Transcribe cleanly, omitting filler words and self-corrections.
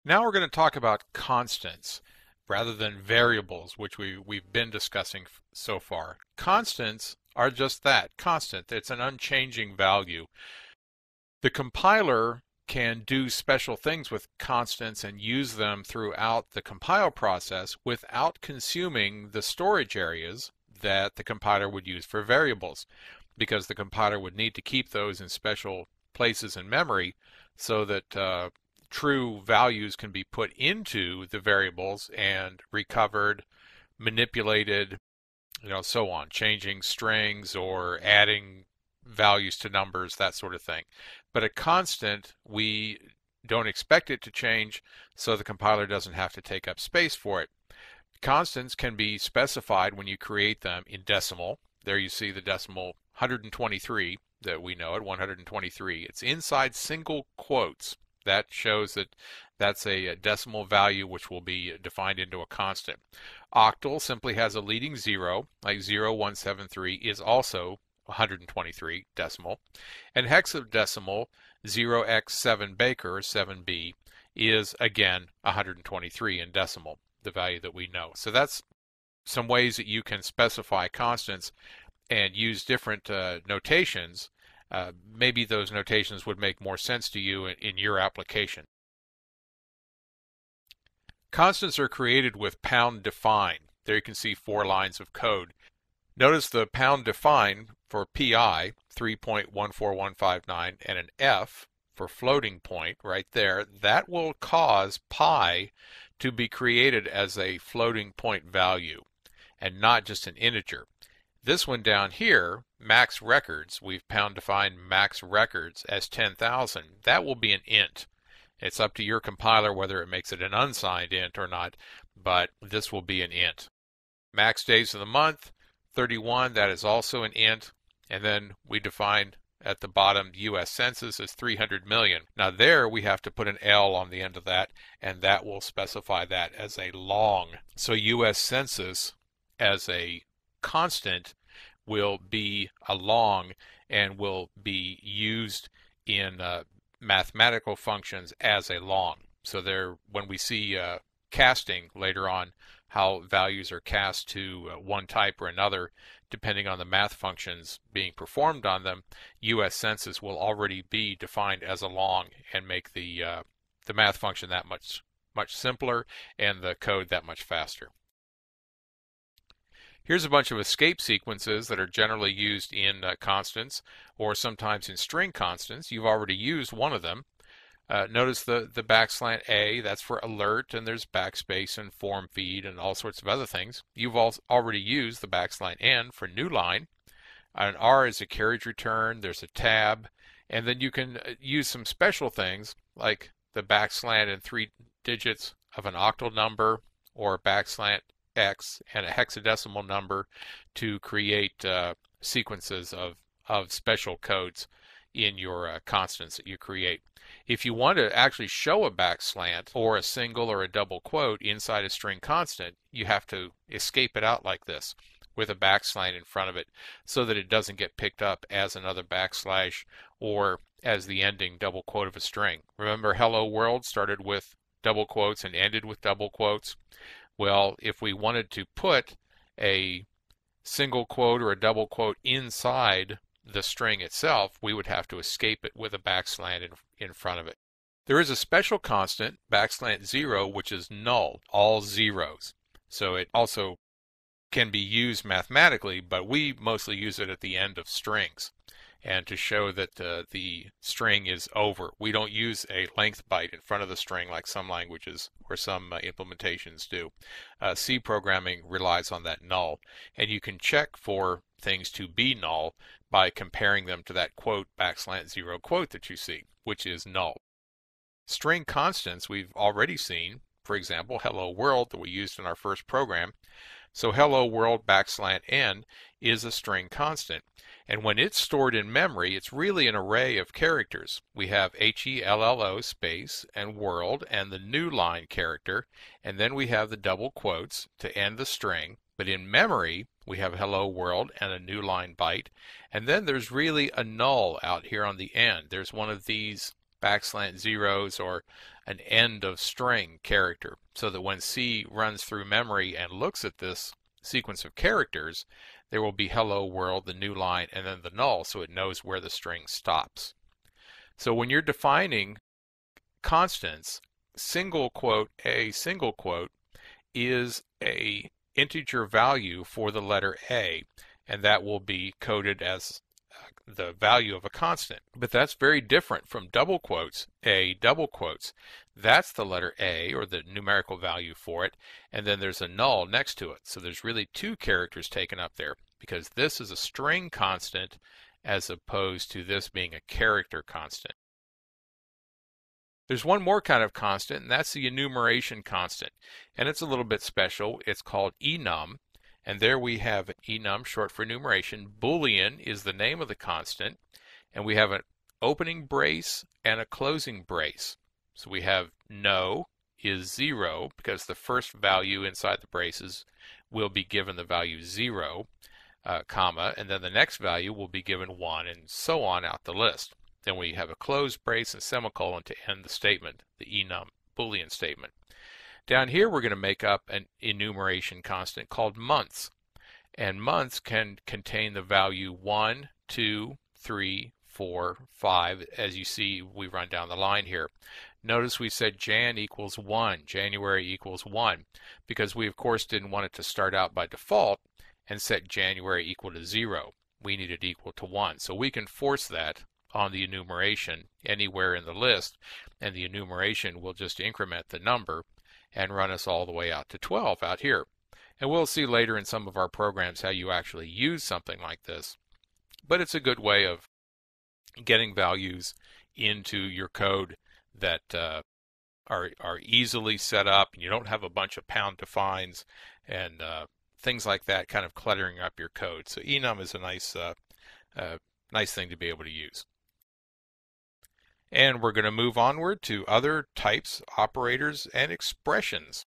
Now we're going to talk about constants rather than variables, which we've been discussing so far. Constants are just that, constant. It's an unchanging value. The compiler can do special things with constants and use them throughout the compile process without consuming the storage areas that the compiler would use for variables, because the compiler would need to keep those in special places in memory so that true values can be put into the variables and recovered, manipulated, so on, changing strings or adding values to numbers, that sort of thing. But a constant, we don't expect it to change, so the compiler doesn't have to take up space for it. Constants can be specified when you create them in decimal. There you see the decimal 123 that we know at 123. It's inside single quotes. That shows that that's a decimal value which will be defined into a constant. Octal simply has a leading zero, like 0173 is also 123 decimal. And hexadecimal 0x7 Baker, 7B, is again 123 in decimal, the value that we know. So that's some ways that you can specify constants and use different notations. Maybe those notations would make more sense to you in your application. Constants are created with pound define. There you can see 4 lines of code. Notice the pound define for PI, 3.14159, and an F for floating point right there. That will cause pi to be created as a floating point value and not just an integer. This one down here, max records, we've pound defined max records as 10,000. That will be an int. It's up to your compiler whether it makes it an unsigned int or not, but this will be an int. Max days of the month, 31, that is also an int. And then we define at the bottom U.S. Census as 300 million. Now there we have to put an L on the end of that, and that will specify that as a long. So U.S. Census as a constant will be a long and will be used in mathematical functions as a long. So there, when we see casting later on, how values are cast to one type or another, depending on the math functions being performed on them, U.S. Census will already be defined as a long and make the math function that much simpler and the code that much faster. Here's a bunch of escape sequences that are generally used in constants or sometimes in string constants. You've already used one of them. Notice the backslant A, that's for alert, and there's backspace and form feed and all sorts of other things. You've already used the backslant N for new line. An R is a carriage return, there's a tab, and then you can use some special things like the backslant and 3 digits of an octal number or backslant X and a hexadecimal number to create sequences of special codes in your constants that you create. If you want to actually show a backslant or a single or a double quote inside a string constant, you have to escape it out like this with a backslant in front of it so that it doesn't get picked up as another backslash or as the ending double quote of a string. Remember, hello world started with double quotes and ended with double quotes? Well, if we wanted to put a single quote or a double quote inside the string itself, we would have to escape it with a backslant in front of it. There is a special constant, backslant 0, which is null, all zeros. So it also can be used mathematically, but we mostly use it at the end of strings and to show that the string is over. We don't use a length byte in front of the string like some languages or some implementations do. C programming relies on that null, and you can check for things to be null by comparing them to that quote backslant 0 quote that you see, which is null. String constants we've already seen, for example, hello world that we used in our first program. So hello world backslant n is a string constant. And when it's stored in memory, it's really an array of characters. We have HELLO space and world and the new line character, and then we have the double quotes to end the string. But in memory, we have hello world and a new line byte, and then there's really a null out here on the end. There's one of these backslash zeros or an end of string character, so that when C runs through memory and looks at this sequence of characters, there will be hello world, the new line, and then the null, so it knows where the string stops. So when you're defining constants, single quote A single quote is a integer value for the letter A, and that will be coded as the value of a constant. But that's very different from double quotes, A double quotes. That's the letter A, or the numerical value for it, and then there's a null next to it. So there's really two characters taken up there, because this is a string constant as opposed to this being a character constant. There's one more kind of constant, and that's the enumeration constant. And it's a little bit special. It's called enum. And there we have enum, short for enumeration. Boolean is the name of the constant. And we have an opening brace and a closing brace. So we have no is 0, because the first value inside the braces will be given the value 0, comma, and then the next value will be given 1, and so on out the list. Then we have a close brace and semicolon to end the statement, the enum Boolean statement. Down here we're going to make up an enumeration constant called months. And months can contain the value 1, 2, 3, 4, 5. As you see, we run down the line here. Notice we said Jan equals 1, January equals 1, because we of course didn't want it to start out by default and set January equal to 0. We need it equal to 1. So we can force that on the enumeration anywhere in the list, and the enumeration will just increment the number and run us all the way out to 12 out here. And we'll see later in some of our programs how you actually use something like this. But it's a good way of getting values into your code that are easily set up, and you don't have a bunch of pound defines and things like that kind of cluttering up your code. So enum is a nice thing to be able to use. And we're going to move onward to other types, operators, and expressions.